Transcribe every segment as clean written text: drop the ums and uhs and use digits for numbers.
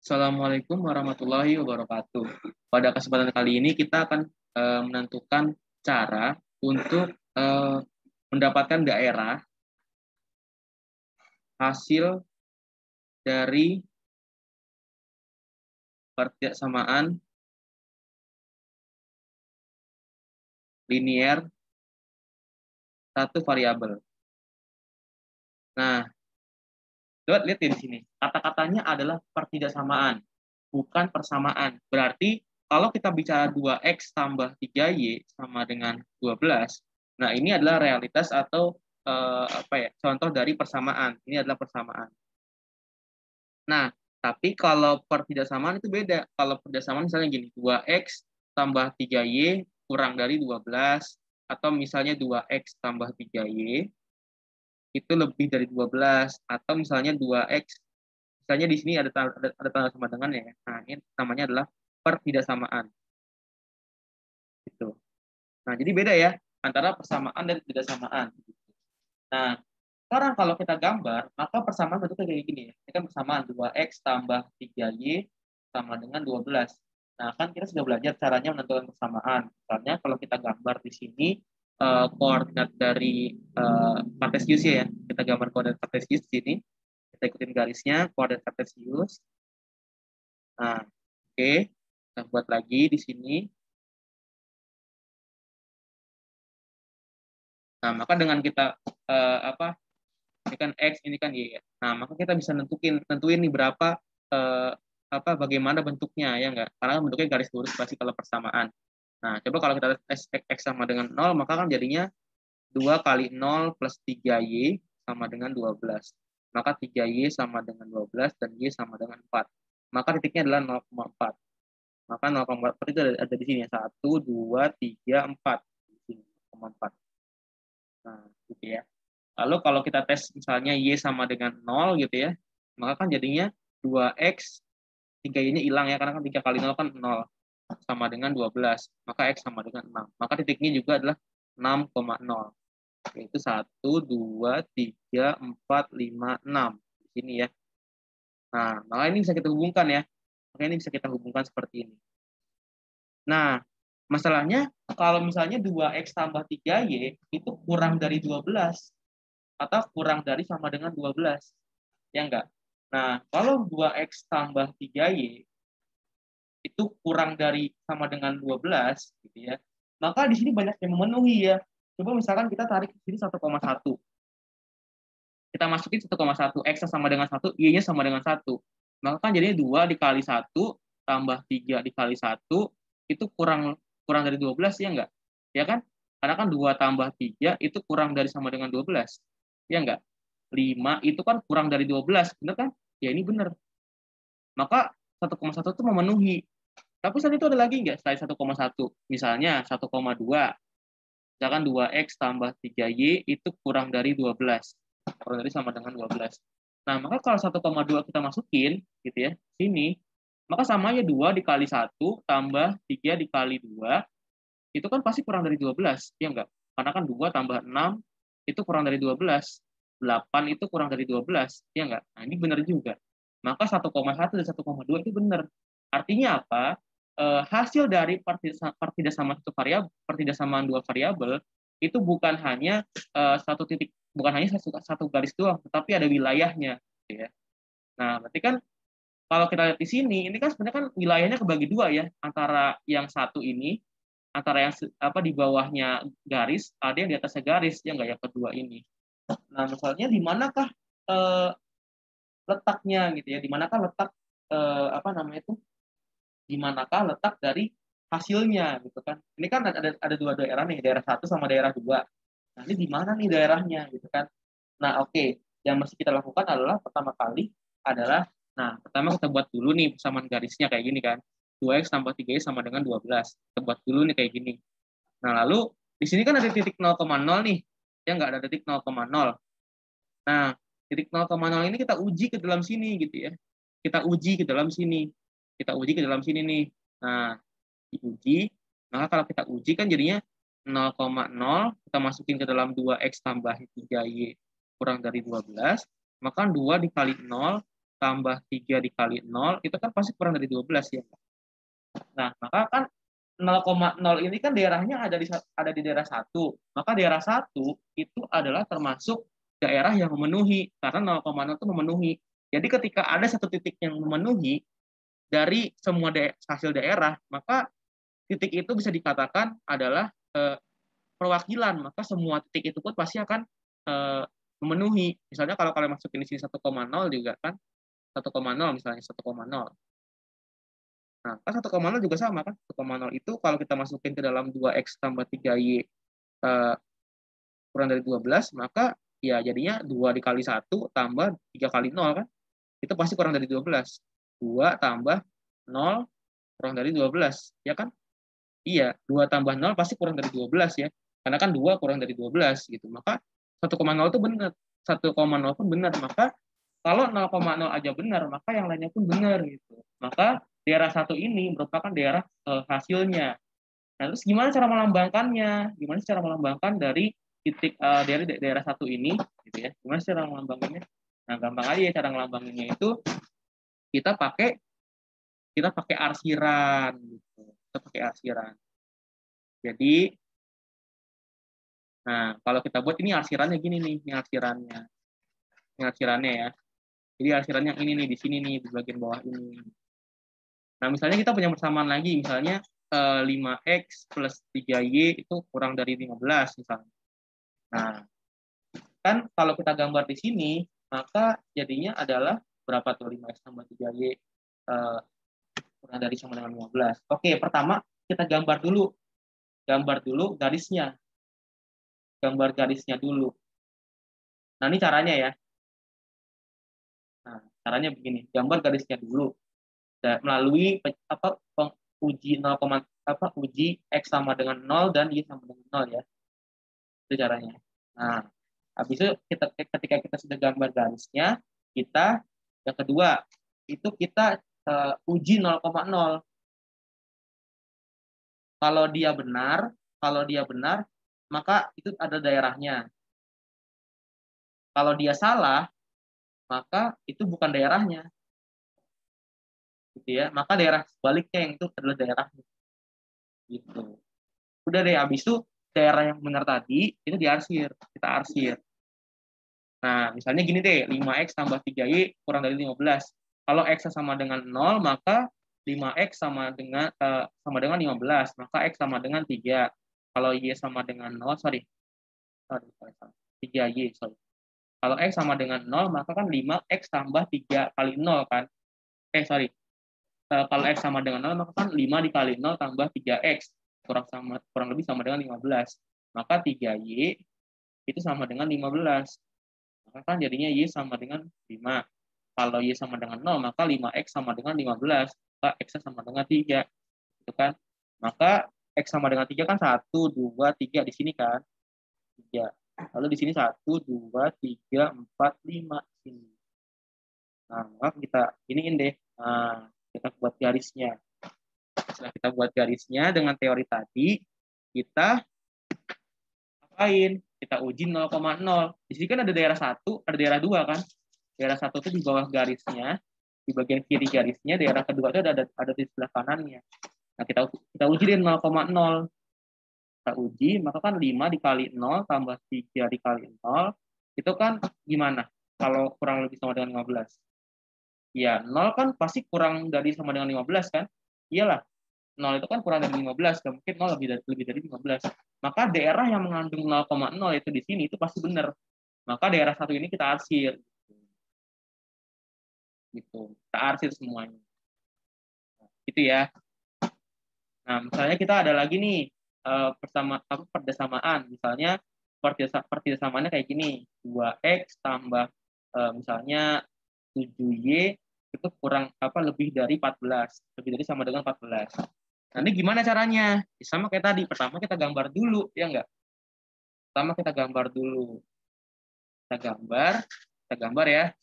Assalamualaikum warahmatullahi wabarakatuh. Pada kesempatan kali ini kita akan menentukan cara untuk mendapatkan daerah hasil dari persamaan linier satu variabel. Nah, lihat di sini. Kata-katanya adalah pertidaksamaan, bukan persamaan. Berarti kalau kita bicara 2x tambah 3y sama dengan 12, nah ini adalah realitas atau contoh dari persamaan. Ini adalah persamaan. Nah, tapi kalau pertidaksamaan itu beda. Kalau pertidaksamaan misalnya gini, 2x tambah 3y kurang dari 12, atau misalnya 2x tambah 3y itu lebih dari 12, atau misalnya 2x, misalnya di sini ada tanda sama dengan ya. Nah, ini namanya adalah pertidaksamaan. Gitu. Nah, jadi beda ya antara persamaan dan pertidaksamaan. Nah, sekarang kalau kita gambar, maka persamaan bentuknya kayak gini ya. Ini kan persamaan 2x tambah 3y sama dengan 12. Nah, kan kita sudah belajar caranya menentukan persamaan. Misalnya kalau kita gambar di sini koordinat dari Cartesius ya. Kita gambar koordinat Cartesius di sini. Kita ikutin garisnya, koordinat Cartesius. Nah, oke. Kita buat lagi di sini. Nah, maka dengan kita ini kan X, ini kan Y. Nah, maka kita bisa nentuin nih berapa bagaimana bentuknya ya enggak? Karena bentuknya garis lurus pasti kalau persamaan. Nah, coba kalau kita X sama dengan 0, maka kan jadinya 2 kali 0 plus 3Y sama dengan 12. Maka 3Y sama dengan 12 dan Y sama dengan 4. Maka titiknya adalah 0,4. Maka 0,4 itu ada di sini ya. 1, 2, 3, 4. Di sini 0,4. Nah, gitu ya. Lalu kalau kita tes misalnya Y sama dengan 0 gitu ya, maka kan jadinya 2X, 3Y-nya hilang ya, karena kan 3 kali 0 kan 0, sama dengan 12, maka X sama dengan 6. Maka titiknya juga adalah 6,0. Yaitu 1, 2, 3, 4, 5, 6. Di sini ya. Nah, maka ini bisa kita hubungkan ya. Maka ini bisa kita hubungkan seperti ini. Nah, masalahnya kalau misalnya 2X tambah 3Y itu kurang dari 12, atau kurang dari sama dengan 12. Ya enggak? Nah, kalau 2X tambah 3Y itu kurang dari sama dengan 12 gitu ya. Maka di sini banyak yang memenuhi ya. Coba misalkan kita tarik di sini 1,1. Kita masukin 1,1, X sama dengan 1, Y-nya sama dengan 1. Maka kan jadinya 2 dikali 1 tambah 3 dikali 1 itu kurang dari 12 ya enggak? Ya kan? Karena kan 2 tambah 3 itu kurang dari sama dengan 12. Ya enggak? 5 itu kan kurang dari 12, benar kan? Ya ini benar. Maka 1,1 itu memenuhi. Tapi saat itu ada lagi enggak selain 1,1? Misalnya 1,2. Misalkan 2X tambah 3Y itu kurang dari 12. Kurang dari sama dengan 12. Nah, maka kalau 1,2 kita masukin, gitu ya, sini, maka sama aja 2 dikali 1 tambah 3 dikali 2, itu kan pasti kurang dari 12, ya enggak? Karena kan 2 tambah 6, itu kurang dari 12. 8 itu kurang dari 12, ya enggak? Nah, ini benar juga. Maka 1,1 dan 1,2 itu benar. Artinya apa? Hasil dari pertidaksamaan pertidaksamaan dua variabel itu bukan hanya satu titik, bukan hanya satu garis doang, tetapi ada wilayahnya, gitu ya. Nah, berarti kan kalau kita lihat di sini, ini kan sebenarnya kan wilayahnya kebagi dua ya, antara yang satu ini, antara yang di bawahnya garis, ada yang di atasnya garis, ya enggak, yang kedua ini. Nah, misalnya di manakah letaknya gitu ya? Di manakah letak di manakah letak dari hasilnya gitu kan? Ini kan ada dua daerah nih, daerah 1 sama daerah 2. Nah, ini di mana nih daerahnya gitu kan? Nah, oke. Yang mesti kita lakukan adalah pertama kita buat dulu nih persamaan garisnya kayak gini kan. 2X tambah 3Y sama dengan 12. Kita buat dulu nih kayak gini. Nah, lalu di sini kan ada titik 0,0 nih. Ya nggak ada titik 0,0. Nah, titik 0,0 ini kita uji ke dalam sini gitu ya. Kita uji ke dalam sini. Kita uji ke dalam sini nih. Nah, diuji. Maka kalau kita uji kan jadinya 0,0 kita masukin ke dalam 2X tambah 3Y kurang dari 12. Maka 2 dikali 0 tambah 3 dikali 0, itu kan pasti kurang dari 12 ya. Nah, maka kan 0,0 ini kan daerahnya ada di daerah 1. Maka daerah 1 itu adalah termasuk daerah yang memenuhi, karena 0,0 itu memenuhi. Jadi ketika ada satu titik yang memenuhi dari semua hasil daerah, maka titik itu bisa dikatakan adalah perwakilan. Maka semua titik itu pun pasti akan memenuhi. Misalnya kalau kalian masukin di sini 1,0 juga kan, 1,0 misalnya 1,0. Nah, kan 1,0 juga sama kan? 1,0 itu kalau kita masukin ke dalam 2x tambah 3y kurang dari 12, maka ya jadinya 2 dikali 1 tambah 3 kali 0 kan? Itu pasti kurang dari 12. 2 tambah 0 kurang dari 12, ya kan? Iya, 2 tambah 0 pasti kurang dari 12 ya. Karena kan 2 kurang dari 12 gitu. Maka 1,0 itu benar. 1,0 pun benar. Maka kalau 0,0 aja benar, maka yang lainnya pun benar gitu. Maka daerah 1 ini merupakan daerah hasilnya. Nah, terus gimana cara melambangkannya? Gimana cara melambangkan dari titik dari daerah 1 ini gitu ya. Gimana cara melambangkannya? Nah, gampang aja ya cara melambanginnya itu kita pakai arsiran gitu. Kita pakai arsiran. Jadi nah, kalau kita buat ini arsirannya gini nih, ini arsirannya. Ini arsirannya ya. Jadi arsirannya yang ini nih di sini nih di bagian bawah ini. Nah, misalnya kita punya persamaan lagi, misalnya 5x plus 3y itu kurang dari 15 misalnya. Nah, kan kalau kita gambar di sini, maka jadinya adalah berapa tuh 5x tambah 3y kurang dari sama dengan 15. Oke, pertama kita gambar dulu. Gambar dulu garisnya. Gambar garisnya dulu. Nah, ini caranya ya. Nah, caranya begini. Gambar garisnya dulu. Melalui uji 0, uji x sama dengan 0 dan y sama dengan 0 ya. Itu caranya. Nah, habis itu ketika kita sudah gambar garisnya, kita yang kedua itu kita uji 0,0. Kalau dia benar, maka itu ada daerahnya. Kalau dia salah, maka itu bukan daerahnya. Gitu ya. Maka daerah sebaliknya yang itu adalah daerahnya. Gitu. Udah deh, habis itu daerah yang benar tadi itu diarsir, kita arsir. Nah, misalnya gini deh, 5x tambah 3y kurang dari 15. Kalau x sama dengan 0, maka 5x sama dengan 15, maka x sama dengan 3. Kalau y sama dengan 0, sorry 3y, sorry. Kalau x sama dengan 0, maka kan 5x tambah 3 kali 0 kan. Sorry. Kalau x sama dengan 0, maka kan 5 dikali 0 tambah 3x. Kurang lebih sama dengan 15. Maka 3y itu sama dengan 15. Maka kan jadinya y sama dengan 5. Kalau y sama dengan 0, maka 5x sama dengan 15. Maka x sama dengan 3. Itu kan. Maka x sama dengan 3 kan 1, 2, 3 di sini kan. 3. Lalu di sini 1, 2, 3, 4, 5 sini. Nah, maka kita iniin deh. Nah, kita buat garisnya. Setelah kita buat garisnya dengan teori tadi, kita apain? Kita uji 0,0. Di sini kan ada daerah 1, ada daerah 2 kan. Daerah 1 itu di bawah garisnya, di bagian kiri garisnya, daerah kedua itu ada di sebelah kanannya. Nah, kita uji di 0,0. Kita uji, maka kan 5 dikali 0 tambah 3 dikali 0, itu kan gimana? Kalau kurang lebih sama dengan 15. Ya, 0 kan pasti kurang dari sama dengan 15 kan? Iyalah, 0 itu kan kurang dari 15, dan mungkin 0 lebih dari 15. Maka daerah yang mengandung 0,0 itu di sini itu pasti benar. Maka daerah satu ini kita arsir. Gitu. Kita arsir semuanya. Gitu ya. Nah, misalnya kita ada lagi nih persamaan. Misalnya persamaannya kayak gini. 2x tambah misalnya 7y itu kurang lebih dari 14. Lebih dari sama dengan 14. Nah, ini gimana caranya? Sama kayak tadi. Pertama kita gambar dulu, ya enggak? Pertama kita gambar dulu. Kita gambar ya.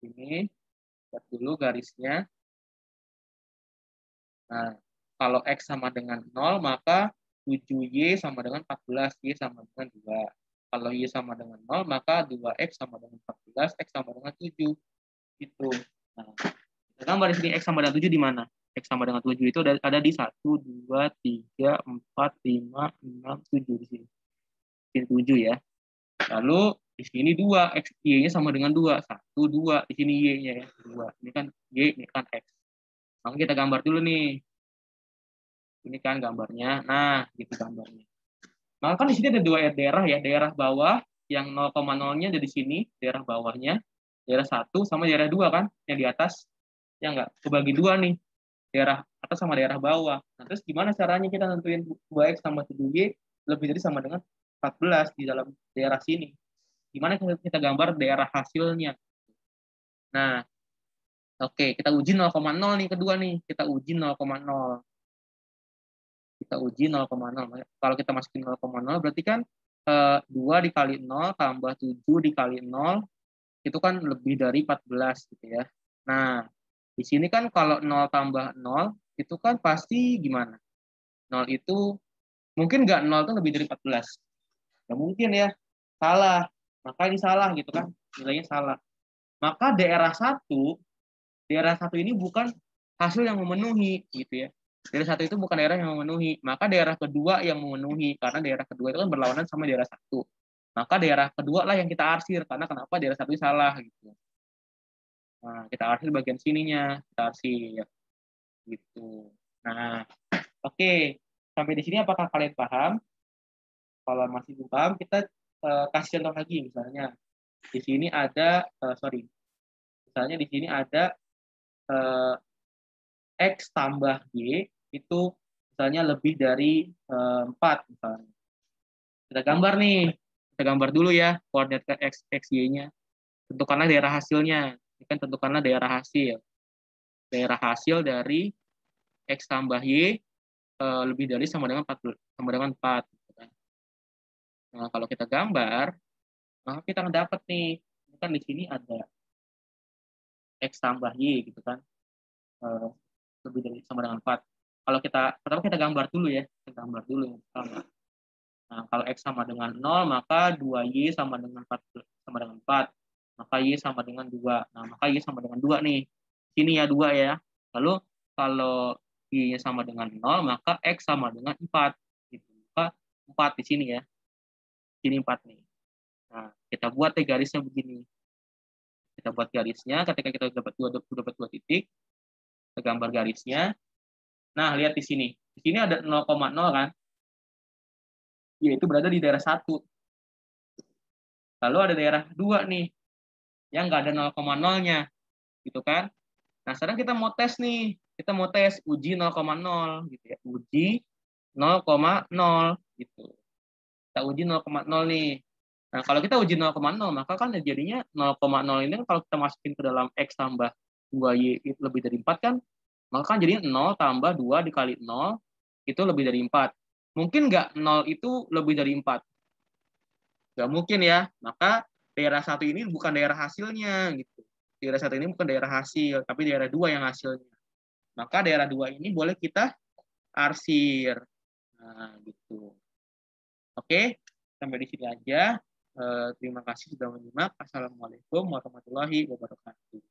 Ini buat dulu garisnya. Nah, kalau X sama dengan 0, maka 7Y sama dengan 14, Y sama dengan 2. Kalau Y sama dengan 0, maka 2X sama dengan 14, X sama dengan 7. Gitu. gambar di sini X sama dengan 7 di mana? X sama dengan 7 itu ada di 1, 2, 3, 4, 5, 6, 7 di sini. Di 7 ya. Lalu di sini 2, X, Y-nya sama dengan 2. 1, 2. Di sini Y-nya ya. 2. Ini kan Y, ini kan X. Maka kita gambar dulu nih. Ini kan gambarnya. Nah, gitu gambarnya. Maka kan di sini ada dua daerah ya. Daerah bawah yang 0,0-nya ada di sini. Daerah bawahnya. Daerah 1 sama daerah 2 kan. Yang di atas. Ya enggak? Kebagi 2 nih. Daerah atas sama daerah bawah. Nah, terus gimana caranya kita nentuin 2X sama 7Y lebih dari sama dengan 14 di dalam daerah sini? Gimana kita gambar daerah hasilnya? Nah, oke, kita uji 0,0 nih kedua nih. Kita uji 0,0. Kita uji 0,0. Kalau kita masukin 0,0 berarti kan 2 dikali 0 tambah 7 dikali 0 itu kan lebih dari 14 gitu ya. Nah, di sini kan kalau 0 tambah 0 itu kan pasti gimana? 0 itu mungkin nggak 0 itu lebih dari 14. Nggak mungkin ya. Salah. Maka ini salah gitu kan. Nilainya salah. Maka daerah satu ini bukan hasil yang memenuhi gitu ya. Daerah satu itu bukan daerah yang memenuhi. Maka daerah kedua yang memenuhi. Karena daerah kedua itu kan berlawanan sama daerah satu. Maka daerah kedua lah yang kita arsir. Karena kenapa daerah satu salah gitu. Nah, kita arsir bagian sininya. Kita arsir gitu. Nah, oke. Sampai di sini apakah kalian paham? Kalau masih belum paham, kita kasih contoh lagi. Misalnya, di sini ada, misalnya di sini ada X tambah Y, itu misalnya lebih dari 4. Misalnya. Kita gambar nih. Kita gambar dulu ya, koordinat X, Y-nya. Tentukanlah daerah hasilnya. Ini kan tentukanlah daerah hasil. Daerah hasil dari X tambah Y lebih dari sama dengan 4. Sama dengan 4. Nah, kalau kita gambar, maka kita akan dapat nih, kan di sini ada X tambah Y gitu kan, lebih dari sama dengan 4. Kalau pertama kita gambar dulu ya, kita gambar dulu yang pertama. Nah, kalau X sama dengan 0, maka 2Y sama dengan 4, sama dengan 4. Maka Y sama dengan 2. Nah, maka Y sama dengan 2 nih. Sini ya 2 ya. Lalu kalau Y-nya sama dengan 0, maka X sama dengan 4. Gitu. Maka 4 di sini ya. Sini 4 nih. Nah, kita buat garisnya begini. Kita buat garisnya, ketika kita dapat dua titik, kita gambar garisnya. Nah, lihat di sini. Di sini ada 0,0 kan? Yaitu berada di daerah 1. Lalu ada daerah 2 nih, yang nggak ada 0,0-nya. Gitu kan? Nah, sekarang kita mau tes nih. Kita mau tes uji 0,0 gitu ya. Uji 0,0 gitu. Kita uji 0,0 nih. Nah, kalau kita uji 0,0, maka kan jadinya 0,0 ini kalau kita masukin ke dalam X tambah 2Y itu lebih dari 4 kan, maka kan jadinya 0 tambah 2 dikali 0 itu lebih dari 4. Mungkin nggak 0 itu lebih dari 4? Nggak mungkin ya. Maka daerah 1 ini bukan daerah hasilnya. Gitu. Daerah 1 ini bukan daerah hasil, tapi daerah 2 yang hasilnya. Maka daerah 2 ini boleh kita arsir. Nah, gitu. Oke, sampai di sini aja. Terima kasih sudah menyimak. Assalamualaikum warahmatullahi wabarakatuh.